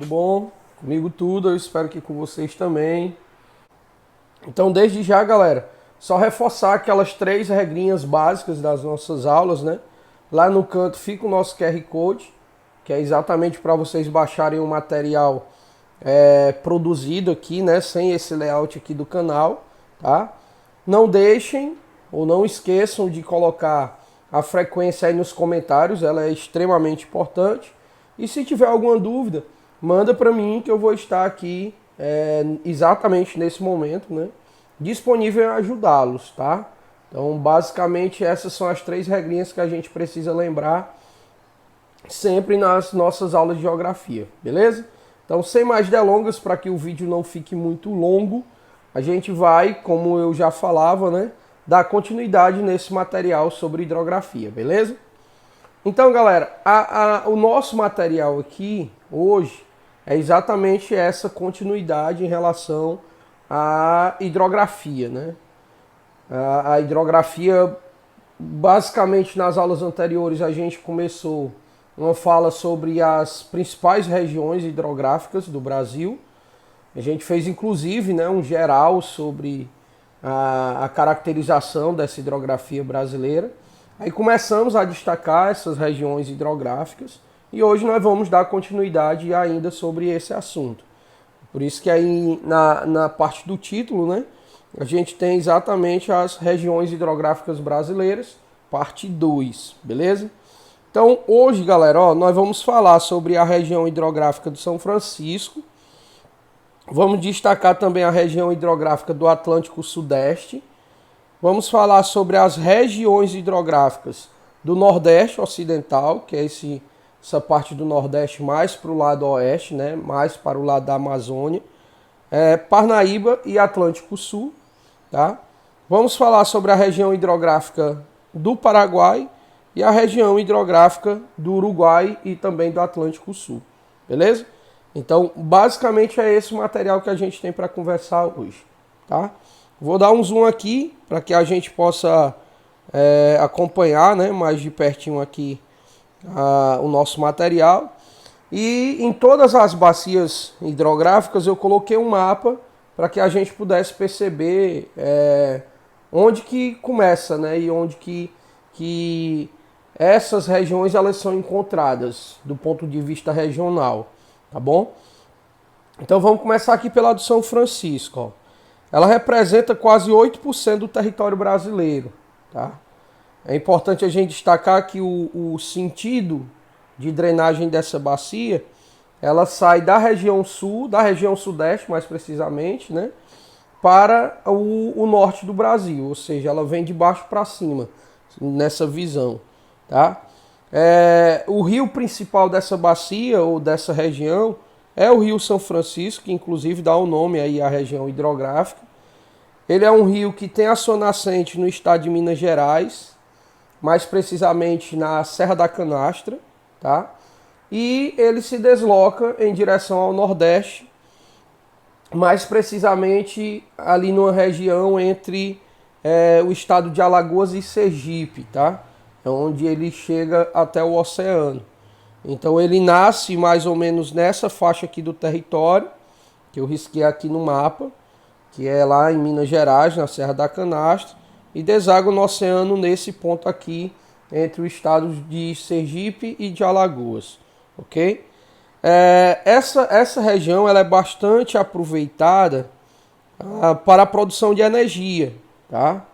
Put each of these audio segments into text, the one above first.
tudo bom? Comigo tudo, eu espero que com vocês também. Então, desde já, galera, só reforçar aquelas 3 regrinhas básicas das nossas aulas, né? Lá no canto fica o nosso QR Code, que é exatamente para vocês baixarem o material produzido aqui, né? Sem esse layout aqui do canal, tá? Não deixem ou não esqueçam de colocar a frequência aí nos comentários, ela é extremamente importante. E se tiver alguma dúvida, manda para mim que eu vou estar aqui exatamente nesse momento, né, disponível a ajudá-los, tá? Então, basicamente, essas são as 3 regrinhas que a gente precisa lembrar sempre nas nossas aulas de geografia, beleza? Então, sem mais delongas, para que o vídeo não fique muito longo, a gente vai, como eu já falava, né, dar continuidade nesse material sobre hidrografia, beleza? Então, galera, o nosso material aqui hoje é exatamente essa continuidade em relação à hidrografia, né? A hidrografia, basicamente, nas aulas anteriores a gente começou uma fala sobre as principais regiões hidrográficas do Brasil. A gente fez, inclusive, né, um geral sobre a caracterização dessa hidrografia brasileira. Aí começamos a destacar essas regiões hidrográficas e hoje nós vamos dar continuidade ainda sobre esse assunto. Por isso que aí na parte do título, né, a gente tem exatamente as regiões hidrográficas brasileiras, parte 2, beleza? Então hoje, galera, ó, nós vamos falar sobre a região hidrográfica do São Francisco. Vamos destacar também a região hidrográfica do Atlântico Sudeste. Vamos falar sobre as regiões hidrográficas do Nordeste Ocidental, que é essa parte do Nordeste mais para o lado oeste, né? Mais para o lado da Amazônia, Parnaíba e Atlântico Sul. Tá? Vamos falar sobre a região hidrográfica do Paraguai e a região hidrográfica do Uruguai e também do Atlântico Sul. Beleza? Então, basicamente é esse o material que a gente tem para conversar hoje. Tá? Vou dar um zoom aqui para que a gente possa acompanhar, né, mais de pertinho aqui o nosso material. E em todas as bacias hidrográficas eu coloquei um mapa para que a gente pudesse perceber onde que começa, né, e onde que essas regiões elas são encontradas do ponto de vista regional, tá bom? Então vamos começar aqui pela do São Francisco, ó. Ela representa quase 8% do território brasileiro. Tá? É importante a gente destacar que o sentido de drenagem dessa bacia, ela sai da região sul, da região sudeste mais precisamente, né, para o norte do Brasil, ou seja, ela vem de baixo para cima, nessa visão. Tá? O rio principal dessa bacia ou dessa região é o Rio São Francisco, que inclusive dá o nome aí à região hidrográfica. Ele é um rio que tem a sua nascente no estado de Minas Gerais, mais precisamente na Serra da Canastra, tá? E ele se desloca em direção ao Nordeste, mais precisamente ali numa região entre o estado de Alagoas e Sergipe, tá? É onde ele chega até o oceano. Então ele nasce mais ou menos nessa faixa aqui do território, que eu risquei aqui no mapa, que é lá em Minas Gerais, na Serra da Canastra, e deságua no oceano nesse ponto aqui, entre os estados de Sergipe e de Alagoas, ok? Essa região ela é bastante aproveitada para a produção de energia, tá?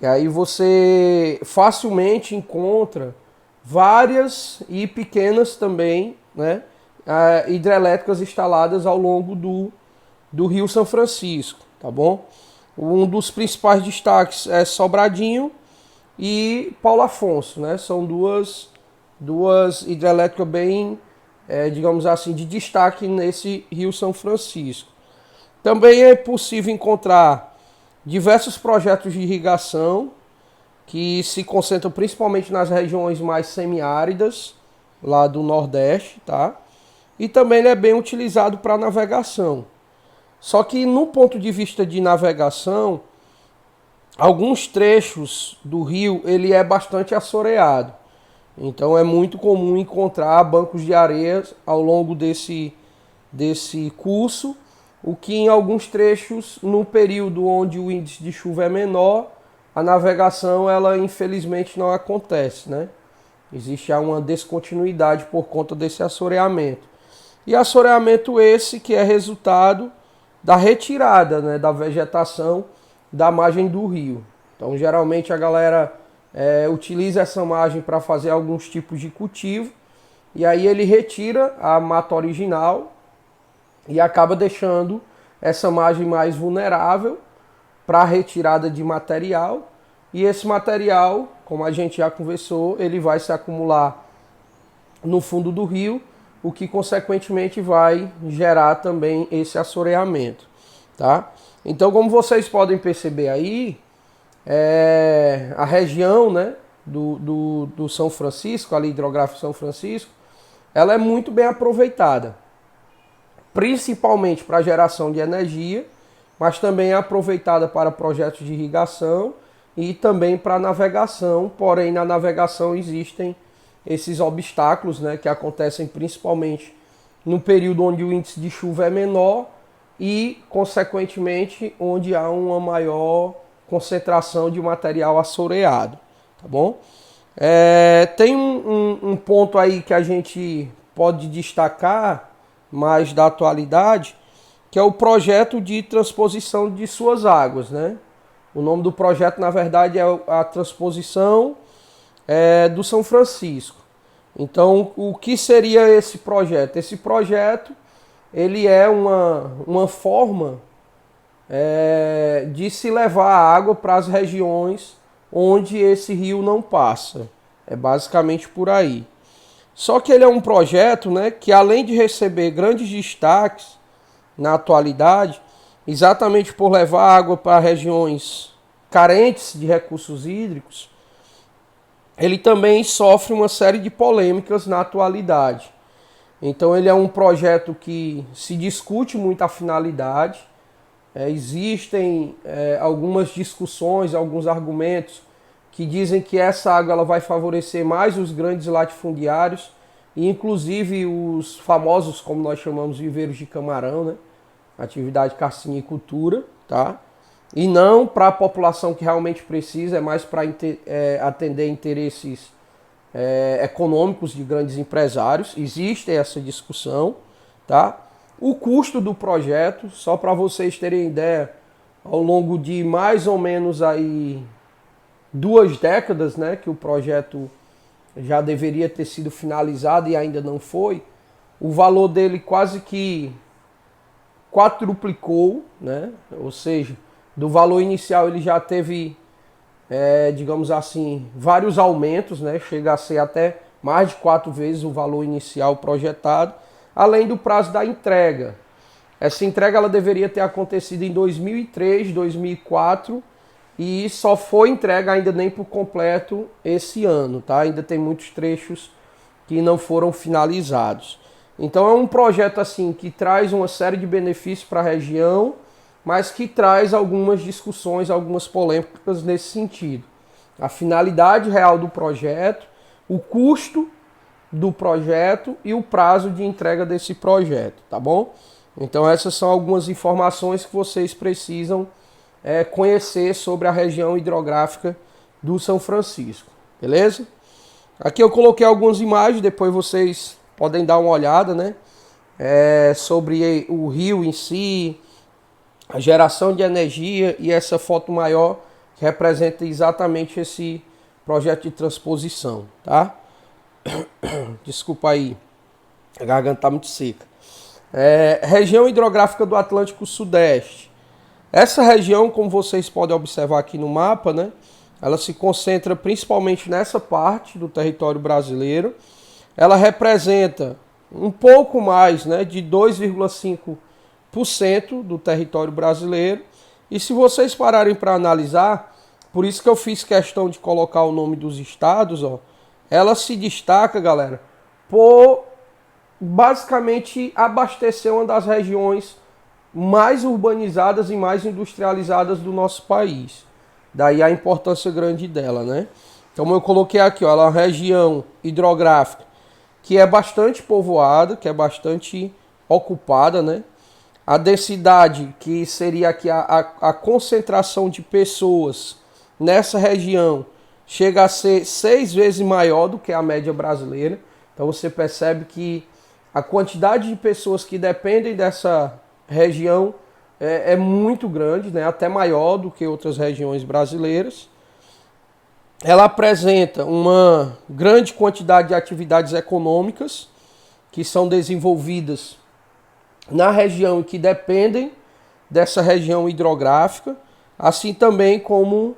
E aí você facilmente encontra várias e pequenas também, né, hidrelétricas instaladas ao longo do Rio São Francisco, tá bom? Um dos principais destaques é Sobradinho e Paulo Afonso, né? São duas hidrelétricas bem, digamos assim, de destaque nesse Rio São Francisco. Também é possível encontrar diversos projetos de irrigação que se concentram principalmente nas regiões mais semiáridas, lá do Nordeste, tá? E também ele é bem utilizado para navegação. Só que no ponto de vista de navegação, alguns trechos do rio ele é bastante assoreado. Então é muito comum encontrar bancos de areia ao longo desse desse curso, o que em alguns trechos, no período onde o índice de chuva é menor, a navegação ela infelizmente não acontece, né? Existe uma descontinuidade por conta desse assoreamento. E assoreamento esse que é resultado da retirada, né, da vegetação da margem do rio. Então geralmente a galera utiliza essa margem para fazer alguns tipos de cultivo, e aí ele retira a mata original e acaba deixando essa margem mais vulnerável para a retirada de material. E esse material, como a gente já conversou, ele vai se acumular no fundo do rio, o que consequentemente vai gerar também esse assoreamento, tá? Então, como vocês podem perceber aí, a região, né, do São Francisco, ali hidrográfico São Francisco, ela é muito bem aproveitada, principalmente para geração de energia, mas também é aproveitada para projetos de irrigação e também para navegação. Porém, na navegação existem esses obstáculos, né, que acontecem principalmente no período onde o índice de chuva é menor e, consequentemente, onde há uma maior concentração de material assoreado, tá bom? Tem um ponto aí que a gente pode destacar mais da atualidade, que é o projeto de transposição de suas águas, né? O nome do projeto, na verdade, é a transposição do São Francisco. Então, o que seria esse projeto? Esse projeto, ele é uma forma de se levar a água para as regiões onde esse rio não passa. É basicamente por aí. Só que ele é um projeto, né, que além de receber grandes destaques na atualidade, exatamente por levar água para regiões carentes de recursos hídricos, ele também sofre uma série de polêmicas na atualidade. Então ele é um projeto que se discute muito a finalidade. Existem algumas discussões, alguns argumentos que dizem que essa água ela vai favorecer mais os grandes latifundiários, e inclusive os famosos, como nós chamamos, viveiros de camarão, né? Atividade carcinicultura, tá? E não para a população que realmente precisa, é mais para atender interesses econômicos de grandes empresários. Existe essa discussão, tá? O custo do projeto, só para vocês terem ideia, ao longo de mais ou menos aí 2 décadas, né, que o projeto já deveria ter sido finalizado e ainda não foi, o valor dele quase que quadruplicou, né? Ou seja, do valor inicial ele já teve, digamos assim, vários aumentos, né? Chega a ser até mais de 4 vezes o valor inicial projetado, além do prazo da entrega. Essa entrega ela deveria ter acontecido em 2003, 2004 e só foi entregue ainda nem por completo esse ano, tá? Ainda tem muitos trechos que não foram finalizados. Então é um projeto assim que traz uma série de benefícios para a região, mas que traz algumas discussões, algumas polêmicas nesse sentido. A finalidade real do projeto, o custo do projeto e o prazo de entrega desse projeto, tá bom? Então essas são algumas informações que vocês precisam conhecer sobre a região hidrográfica do São Francisco, beleza? Aqui eu coloquei algumas imagens, depois vocês podem dar uma olhada, né? Sobre o rio em si, a geração de energia e essa foto maior que representa exatamente esse projeto de transposição, tá? Desculpa aí, a garganta está muito seca. Região hidrográfica do Atlântico Sudeste. Essa região, como vocês podem observar aqui no mapa, né, ela se concentra principalmente nessa parte do território brasileiro. Ela representa um pouco mais, né, de 2,5% do território brasileiro. E se vocês pararem para analisar, por isso que eu fiz questão de colocar o nome dos estados, ó, ela se destaca, galera, por basicamente abastecer uma das regiões mais urbanizadas e mais industrializadas do nosso país. Daí a importância grande dela, né? Então eu coloquei aqui, ó, ela é uma região hidrográfica que é bastante povoada, que é bastante ocupada, né? A densidade, que seria aqui a concentração de pessoas nessa região, chega a ser 6 vezes maior do que a média brasileira. Então você percebe que a quantidade de pessoas que dependem dessa região é muito grande, né? Até maior do que outras regiões brasileiras. Ela apresenta uma grande quantidade de atividades econômicas que são desenvolvidas na região e que dependem dessa região hidrográfica, assim também como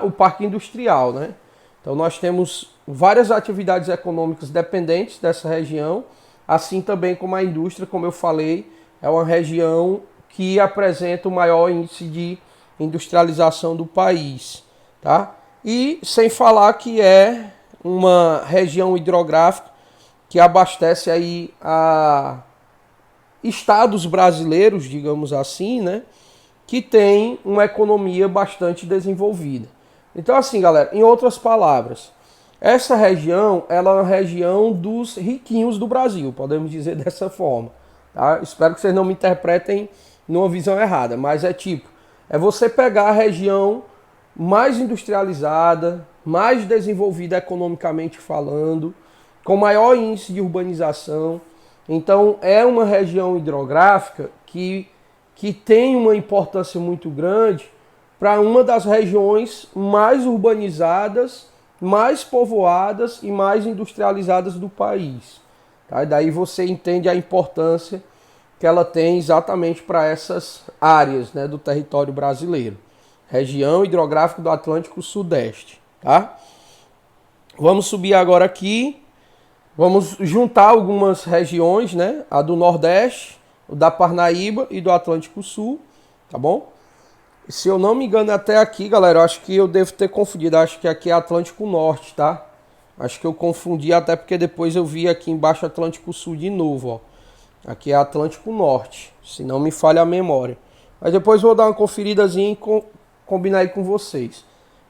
o parque industrial, né? Então nós temos várias atividades econômicas dependentes dessa região, assim também como a indústria, como eu falei, é uma região que apresenta o maior índice de industrialização do país, tá? E sem falar que é uma região hidrográfica que abastece aí a estados brasileiros, digamos assim, né, que tem uma economia bastante desenvolvida. Então, assim, galera, em outras palavras, essa região, ela é uma região dos riquinhos do Brasil, podemos dizer dessa forma, tá? Espero que vocês não me interpretem numa visão errada, mas é você pegar a região mais industrializada, mais desenvolvida economicamente falando, com maior índice de urbanização. Então é uma região hidrográfica que tem uma importância muito grande para uma das regiões mais urbanizadas, mais povoadas e mais industrializadas do país. Tá? E daí você entende a importância que ela tem exatamente para essas áreas, né, do território brasileiro. Região hidrográfica do Atlântico Sudeste. Tá? Vamos subir agora aqui. Vamos juntar algumas regiões, né? A do Nordeste, da Parnaíba e do Atlântico Sul, tá bom? Se eu não me engano até aqui, galera, eu acho que eu devo ter confundido. Acho que aqui é Atlântico Norte, tá? Acho que eu confundi até porque depois eu vi aqui embaixo Atlântico Sul de novo, ó. Aqui é Atlântico Norte, se não me falha a memória. Mas depois vou dar uma conferidazinha e combinar aí com vocês,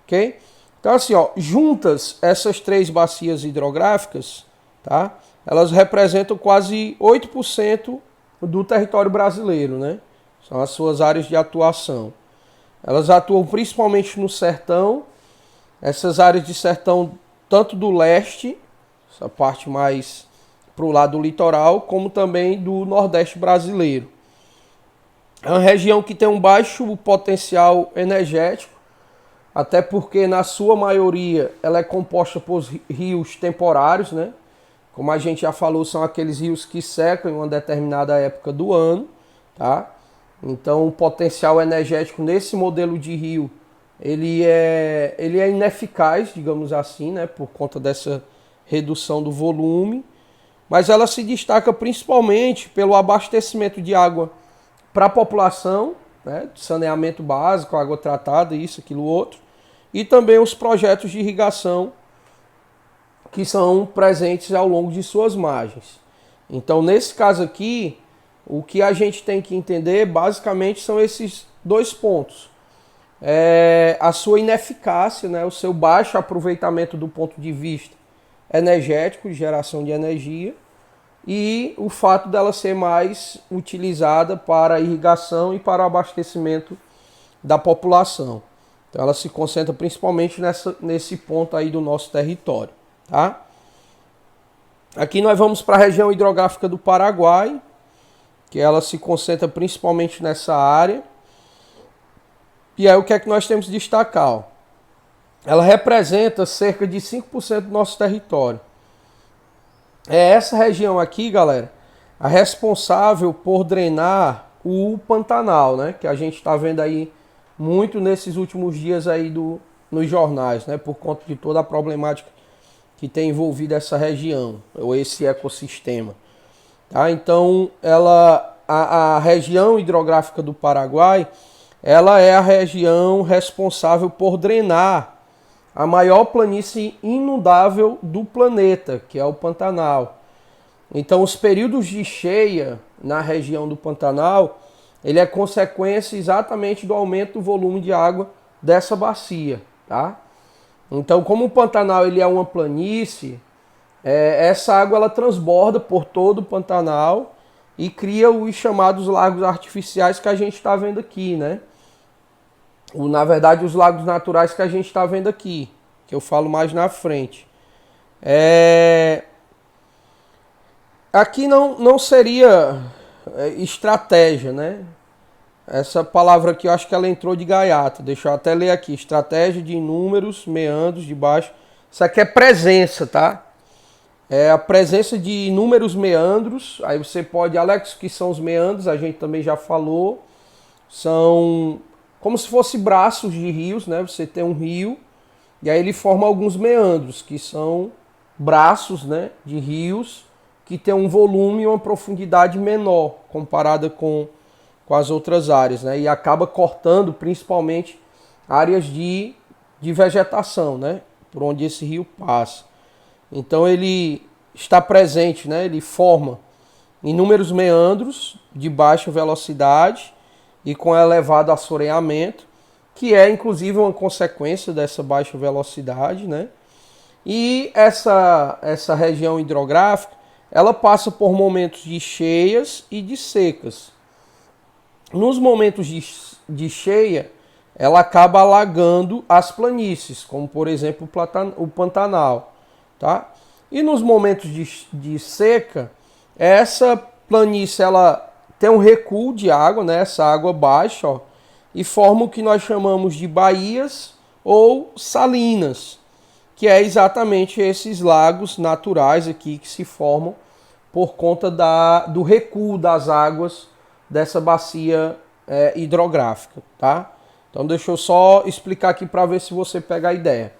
ok? Então assim, ó, juntas essas três bacias hidrográficas, tá? Elas representam quase 8% do território brasileiro, né? São as suas áreas de atuação. Elas atuam principalmente no sertão, essas áreas de sertão tanto do leste, essa parte mais para o lado do litoral, como também do nordeste brasileiro. É uma região que tem um baixo potencial energético, até porque na sua maioria ela é composta por rios temporários, né? Como a gente já falou, são aqueles rios que secam em uma determinada época do ano, tá? Então o potencial energético nesse modelo de rio, ele é ineficaz, digamos assim, né? Por conta dessa redução do volume. Mas ela se destaca principalmente pelo abastecimento de água para a população, né? Saneamento básico, água tratada, isso, aquilo, outro. E também os projetos de irrigação que são presentes ao longo de suas margens. Então, nesse caso aqui, o que a gente tem que entender basicamente são esses dois pontos. A sua ineficácia, né, o seu baixo aproveitamento do ponto de vista energético, de geração de energia, e o fato dela ser mais utilizada para irrigação e para o abastecimento da população. Então ela se concentra principalmente nesse ponto aí do nosso território. Tá? Aqui nós vamos para a região hidrográfica do Paraguai, que ela se concentra principalmente nessa área. E aí o que é que nós temos que destacar? Ó? Ela representa cerca de 5% do nosso território. É essa região aqui, galera, a responsável por drenar o Pantanal, né? Que a gente está vendo aí muito nesses últimos dias aí nos jornais, né? Por conta de toda a problemática que tem envolvido essa região, ou esse ecossistema. Tá? Então, a região hidrográfica do Paraguai, ela é a região responsável por drenar a maior planície inundável do planeta, que é o Pantanal. Então, os períodos de cheia na região do Pantanal, ele é consequência exatamente do aumento do volume de água dessa bacia, tá? Então, como o Pantanal ele é uma planície, essa água ela transborda por todo o Pantanal e cria os chamados lagos artificiais que a gente está vendo aqui, né? Na verdade, os lagos naturais que a gente está vendo aqui, que eu falo mais na frente. Aqui não seria estratégia, né? Essa palavra aqui eu acho que ela entrou de gaiato. Deixa eu até ler aqui. Estratégia de inúmeros meandros de baixo. Isso aqui é presença, tá? É a presença de inúmeros meandros. Aí você pode... Alex, o que são os meandros? A gente também já falou. São como se fossem braços de rios, né? Você tem um rio e aí ele forma alguns meandros, que são braços, né, de rios que tem um volume e uma profundidade menor comparada com as outras áreas, né? E acaba cortando principalmente áreas de vegetação, né? Por onde esse rio passa. Então ele está presente, né? Ele forma inúmeros meandros de baixa velocidade e com elevado assoreamento, que é inclusive uma consequência dessa baixa velocidade, né? E essa região hidrográfica, ela passa por momentos de cheias e de secas. Nos momentos de cheia, ela acaba alagando as planícies, como por exemplo o Pantanal, tá? E nos momentos de seca, essa planície ela tem um recuo de água, né? Essa água baixa, ó, e forma o que nós chamamos de baías ou salinas, que é exatamente esses lagos naturais aqui que se formam por conta do recuo das águas dessa bacia hidrográfica, tá? Então deixa eu só explicar aqui para ver se você pega a ideia.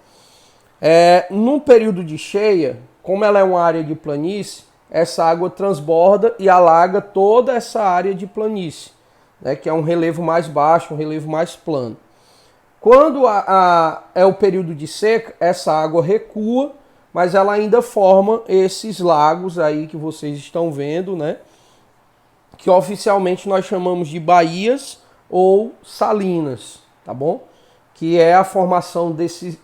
No período de cheia, como ela é uma área de planície, essa água transborda e alaga toda essa área de planície, né, que é um relevo mais baixo, um relevo mais plano. Quando é o período de seca, essa água recua, mas ela ainda forma esses lagos aí que vocês estão vendo, né? Que oficialmente nós chamamos de baías ou salinas, tá bom? Que é a formação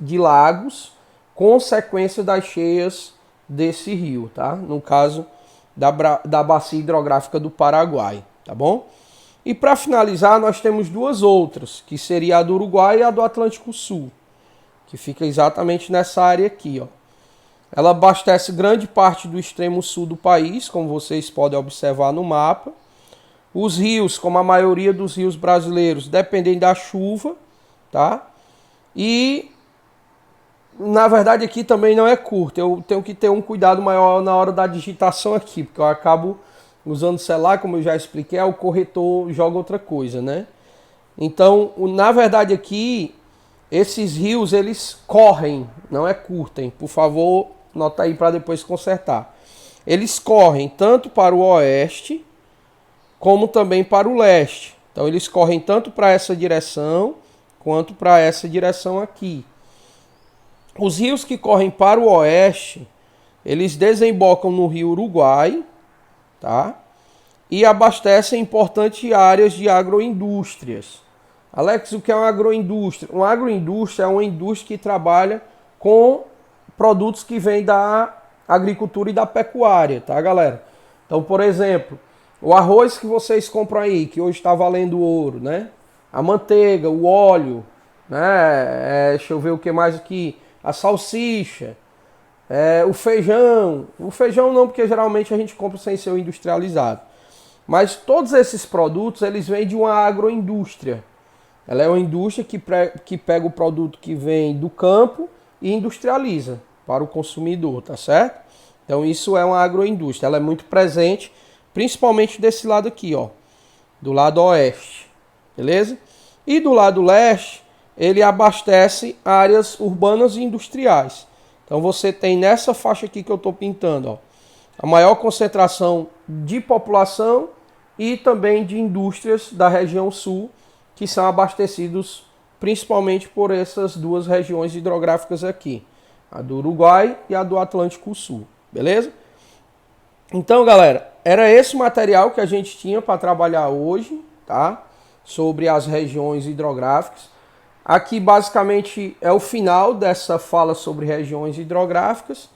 de lagos, consequência das cheias desse rio, tá? No caso da bacia hidrográfica do Paraguai, tá bom? E para finalizar, nós temos duas outras, que seria a do Uruguai e a do Atlântico Sul, que fica exatamente nessa área aqui, ó. Ela abastece grande parte do extremo sul do país, como vocês podem observar no mapa. Os rios, como a maioria dos rios brasileiros, dependem da chuva, tá? E, na verdade, aqui também não é curto. Eu tenho que ter um cuidado maior na hora da digitação aqui, porque eu acabo usando o celular, como eu já expliquei, o corretor joga outra coisa, né? Então, na verdade aqui, esses rios, eles correm, não é curtem. Por favor, nota aí para depois consertar. Eles correm tanto para o oeste, como também para o leste. Então, eles correm tanto para essa direção, quanto para essa direção aqui. Os rios que correm para o oeste, eles desembocam no rio Uruguai, tá? E abastecem importantes áreas de agroindústrias. Alex, o que é uma agroindústria? Uma agroindústria é uma indústria que trabalha com produtos que vêm da agricultura e da pecuária, tá, galera? Então, por exemplo, o arroz que vocês compram aí, que hoje está valendo ouro, né? A manteiga, o óleo, né? Deixa eu ver o que mais aqui. A salsicha, o feijão. O feijão não, porque geralmente a gente compra sem ser industrializado. Mas todos esses produtos, eles vêm de uma agroindústria. Ela é uma indústria que pega o produto que vem do campo e industrializa para o consumidor, tá certo? Então isso é uma agroindústria. Ela é muito presente, principalmente desse lado aqui, ó, do lado oeste, beleza? E do lado leste, ele abastece áreas urbanas e industriais. Então você tem nessa faixa aqui que eu estou pintando, ó, a maior concentração de população e também de indústrias da região sul, que são abastecidos principalmente por essas duas regiões hidrográficas aqui, a do Uruguai e a do Atlântico Sul, beleza? Então, galera, era esse material que a gente tinha para trabalhar hoje, tá? Sobre as regiões hidrográficas. Aqui, basicamente, é o final dessa fala sobre regiões hidrográficas.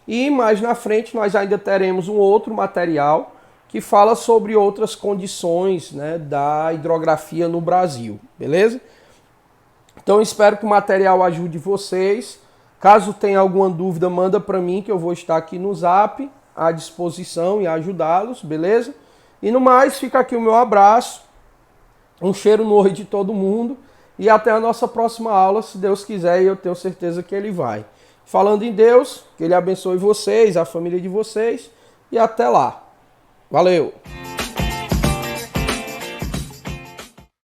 E mais na frente nós ainda teremos um outro material que fala sobre outras condições, né, da hidrografia no Brasil, beleza? Então espero que o material ajude vocês. Caso tenha alguma dúvida, manda para mim que eu vou estar aqui no Zap à disposição e ajudá-los, beleza? E no mais, fica aqui o meu abraço, um cheiro no olho de todo mundo e até a nossa próxima aula, se Deus quiser, e eu tenho certeza que Ele vai. Falando em Deus, que Ele abençoe vocês, a família de vocês e até lá. Valeu!